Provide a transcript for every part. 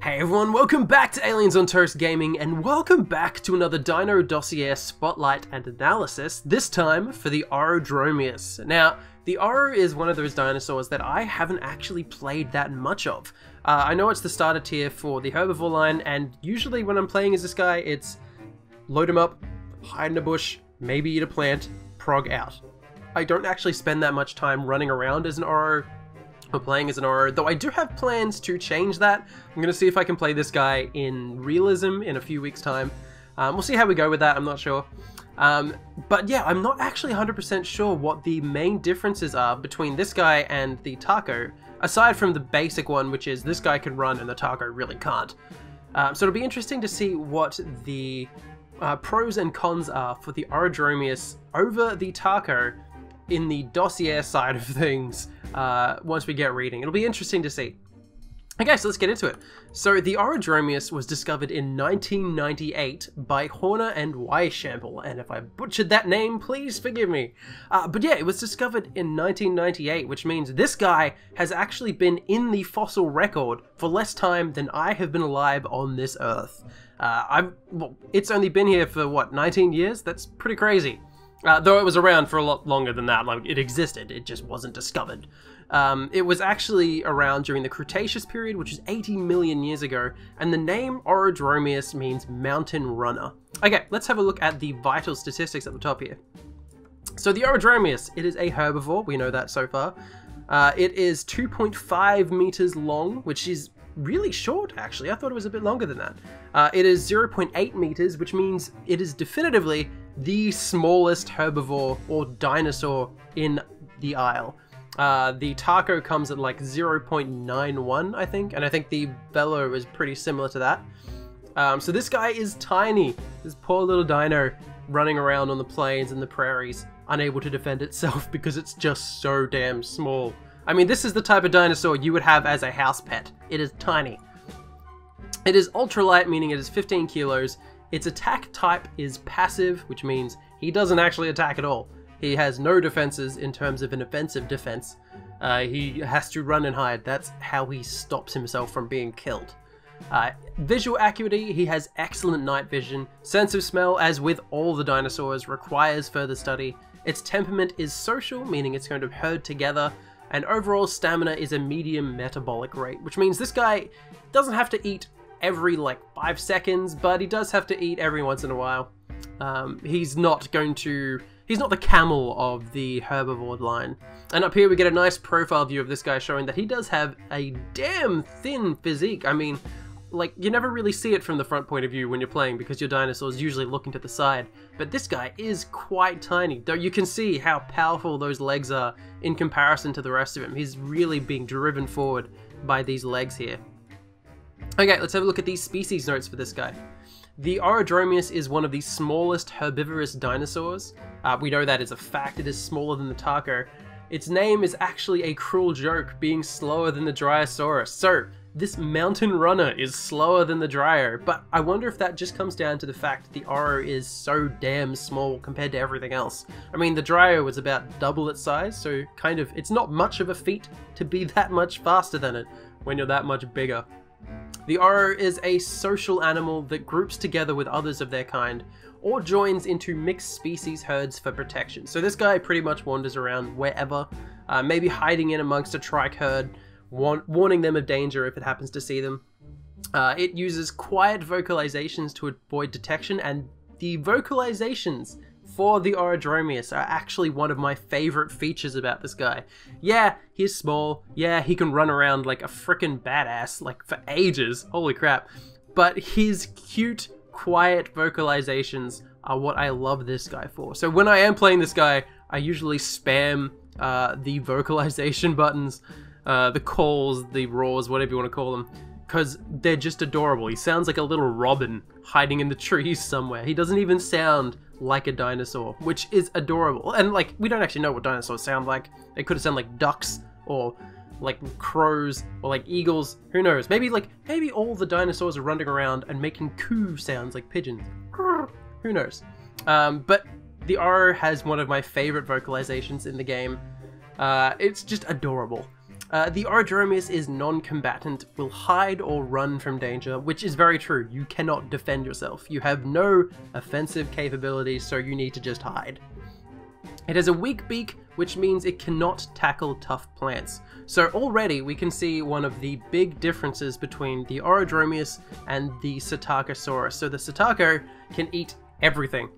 Hey everyone, welcome back to Aliens on Toast Gaming, and welcome back to another Dino Dossier Spotlight and Analysis, this time for the Orodromeus. Now, the Oro is one of those dinosaurs that I haven't actually played that much of. I know it's the starter tier for the herbivore line, and usually when I'm playing as this guy, it's load him up, hide in a bush, maybe eat a plant, prog out. I don't actually spend that much time running around as an Oro, or playing as an Oro, though I do have plans to change that. I'm going to see if I can play this guy in realism in a few weeks' time. We'll see how we go with that, I'm not sure. But yeah, I'm not actually 100% sure what the main differences are between this guy and the Taco, aside from the basic one, which is this guy can run and the Taco really can't. So it'll be interesting to see what the pros and cons are for the Orodromeus over the Taco in the dossier side of things once we get reading. It'll be interesting to see. Okay, so let's get into it. So the Orodromeus was discovered in 1998 by Horner and Weishampel, and if I butchered that name, please forgive me. But yeah, it was discovered in 1998, which means this guy has actually been in the fossil record for less time than I have been alive on this Earth. Well, it's only been here for, what, 19 years? That's pretty crazy. Though it was around for a lot longer than that, like it existed, it just wasn't discovered. It was actually around during the Cretaceous period, which is 80 million years ago, and the name Orodromeus means mountain runner. Okay, let's have a look at the vital statistics at the top here. So the Orodromeus, it is a herbivore, we know that so far. It is 2.5 meters long, which is really short actually, I thought it was a bit longer than that. It is 0.8 meters, which means it is definitively the smallest herbivore or dinosaur in the Isle. The Taco comes at like 0.91, I think, and I think the Velo is pretty similar to that. So this guy is tiny. This poor little dino running around on the plains and the prairies, unable to defend itself because it's just so damn small. I mean, this is the type of dinosaur you would have as a house pet. It is tiny. It is ultralight, meaning it is 15 kilos. Its attack type is passive, which means he doesn't actually attack at all. He has no defenses in terms of an offensive defense. He has to run and hide. That's how he stops himself from being killed. Visual acuity, he has excellent night vision. Sense of smell, as with all the dinosaurs, requires further study. Its temperament is social, meaning it's going to herd together. And overall stamina is a medium metabolic rate, which means this guy doesn't have to eat every like 5 seconds, but he does have to eat every once in a while. He's not the camel of the herbivore line. And up here we get a nice profile view of this guy showing that he does have a damn thin physique. I mean, like, you never really see it from the front point of view when you're playing because your dinosaur's usually looking to the side. But this guy is quite tiny, though you can see how powerful those legs are in comparison to the rest of him. He's really being driven forward by these legs here. Okay, let's have a look at these species notes for this guy. The Orodromeus is one of the smallest herbivorous dinosaurs. We know that is a fact. It is smaller than the Taco. Its name is actually a cruel joke, being slower than the Dryosaurus. So, this mountain runner is slower than the Dryo, but I wonder if that just comes down to the fact that the Oro is so damn small compared to everything else. I mean, the Dryo was about double its size, so kind of, it's not much of a feat to be that much faster than it when you're that much bigger. The Oro is a social animal that groups together with others of their kind, or joins into mixed species herds for protection. So this guy pretty much wanders around wherever, maybe hiding in amongst a trike herd, warning them of danger if it happens to see them. It uses quiet vocalizations to avoid detection, and the vocalizations for the Orodromeus are actually one of my favorite features about this guy. Yeah, he's small. Yeah, he can run around like a frickin' badass, like for ages. Holy crap. But his cute, quiet vocalizations are what I love this guy for. So when I am playing this guy, I usually spam the vocalization buttons, the calls, the roars, whatever you want to call them, because they're just adorable. He sounds like a little robin hiding in the trees somewhere. He doesn't even sound like a dinosaur, which is adorable. And like, we don't actually know what dinosaurs sound like. They could have sounded like ducks, or like crows, or like eagles. Who knows? Maybe all the dinosaurs are running around and making coo sounds like pigeons. Who knows? But the Oro has one of my favorite vocalizations in the game. It's just adorable. The Orodromeus is non-combatant, will hide or run from danger, which is very true. You cannot defend yourself. You have no offensive capabilities, so you need to just hide. It has a weak beak, which means it cannot tackle tough plants. So already we can see one of the big differences between the Orodromeus and the Psittacosaurus. So the Psittaco can eat everything.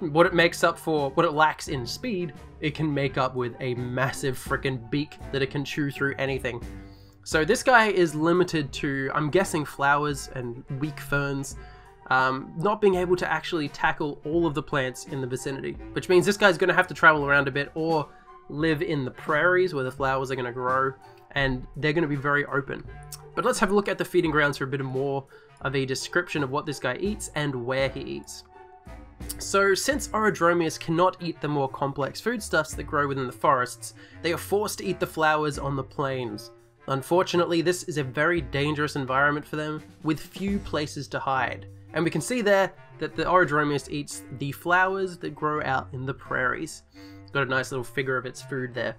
What it makes up for, what it lacks in speed, it can make up with a massive freaking beak that it can chew through anything. So this guy is limited to, I'm guessing, flowers and weak ferns, not being able to actually tackle all of the plants in the vicinity, which means this guy's going to have to travel around a bit or live in the prairies where the flowers are going to grow, and they're going to be very open. But let's have a look at the feeding grounds for a bit more of a description of what this guy eats and where he eats. So since Orodromeus cannot eat the more complex foodstuffs that grow within the forests, they are forced to eat the flowers on the plains. Unfortunately, this is a very dangerous environment for them, with few places to hide. And we can see there that the Orodromeus eats the flowers that grow out in the prairies. It's got a nice little figure of its food there.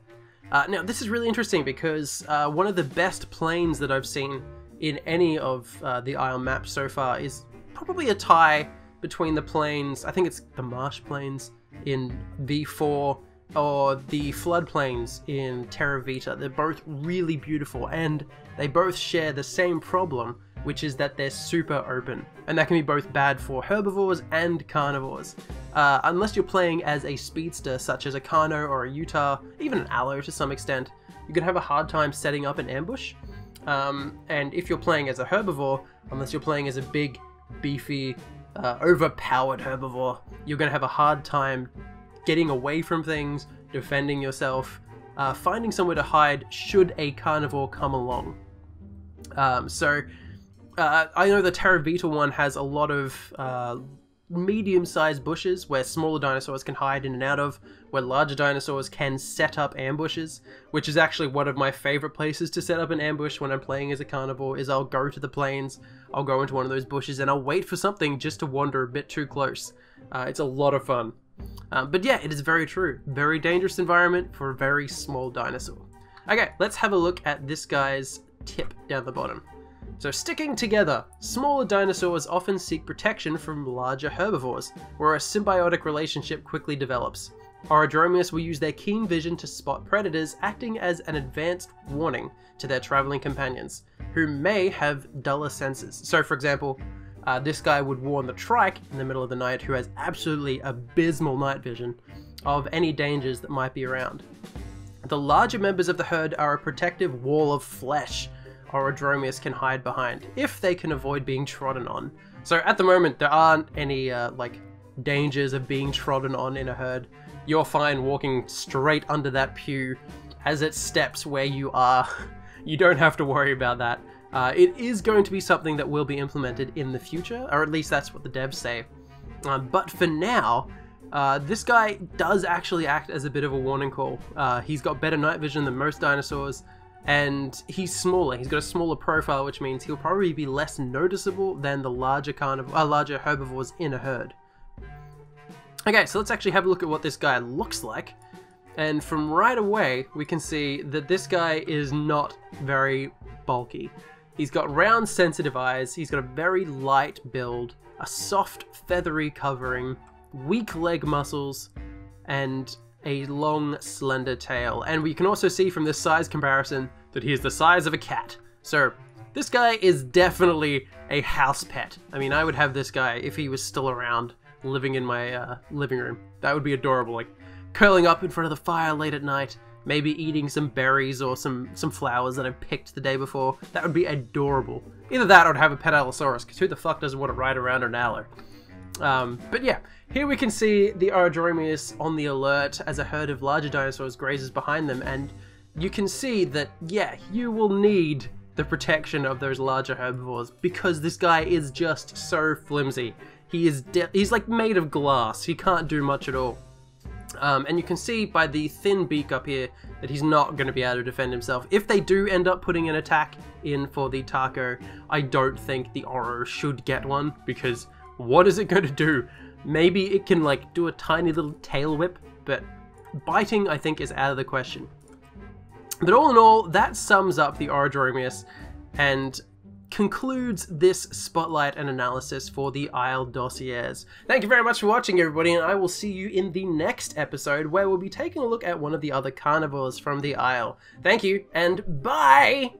Now this is really interesting because one of the best plains that I've seen in any of the Isle maps so far is probably a tie between the plains, I think it's the marsh plains in V4 or the floodplains in Terra Vita. They're both really beautiful and they both share the same problem, which is that they're super open, and that can be both bad for herbivores and carnivores. Unless you're playing as a speedster such as a Carno or a Utah, even an Aloe to some extent, you can have a hard time setting up an ambush. And if you're playing as a herbivore, unless you're playing as a big, beefy, overpowered herbivore, you're going to have a hard time getting away from things, defending yourself, finding somewhere to hide should a carnivore come along. I know the Terra Vita one has a lot of medium-sized bushes where smaller dinosaurs can hide in and out of, where larger dinosaurs can set up ambushes, which is actually one of my favorite places to set up an ambush when I'm playing as a carnivore. Is I'll go to the plains, I'll go into one of those bushes, and I'll wait for something just to wander a bit too close. It's a lot of fun. But yeah, it is very true. Very dangerous environment for a very small dinosaur. Okay, let's have a look at this guy's tip down the bottom. So sticking together, smaller dinosaurs often seek protection from larger herbivores, where a symbiotic relationship quickly develops. Orodromeus will use their keen vision to spot predators, acting as an advanced warning to their traveling companions, who may have duller senses. So for example, this guy would warn the trike in the middle of the night, who has absolutely abysmal night vision, of any dangers that might be around. The larger members of the herd are a protective wall of flesh Orodromeus can hide behind, if they can avoid being trodden on. So at the moment, there aren't any like dangers of being trodden on in a herd. You're fine walking straight under that pew as it steps where you are. You don't have to worry about that. It is going to be something that will be implemented in the future, or at least that's what the devs say. But for now, this guy does actually act as a bit of a warning call. He's got better night vision than most dinosaurs, and he's smaller. He's got a smaller profile, which means he'll probably be less noticeable than the larger herbivores in a herd. Okay, so let's actually have a look at what this guy looks like. And from right away, we can see that this guy is not very bulky. He's got round, sensitive eyes, he's got a very light build, a soft, feathery covering, weak leg muscles, and a long, slender tail. And we can also see from this size comparison that he is the size of a cat. So this guy is definitely a house pet. I mean, I would have this guy if he was still around, living in my living room. That would be adorable, like curling up in front of the fire late at night, maybe eating some berries or some flowers that I've picked the day before. That would be adorable. Either that or I'd have a pet Allosaurus, because who the fuck doesn't want to ride around an Allo? But yeah, here we can see the Orodromeus on the alert as a herd of larger dinosaurs grazes behind them, and you can see that, yeah, you will need the protection of those larger herbivores, because this guy is just so flimsy. He's like made of glass. He can't do much at all. And you can see by the thin beak up here that he's not going to be able to defend himself. If they do end up putting an attack in for the Taco, I don't think the Oro should get one, because what is it going to do? Maybe it can like do a tiny little tail whip, but biting I think is out of the question. But all in all, that sums up the Orodromeus and concludes this spotlight and analysis for the Isle dossiers. Thank you very much for watching, everybody, and I will see you in the next episode where we'll be taking a look at one of the other carnivores from the Isle. Thank you, and bye!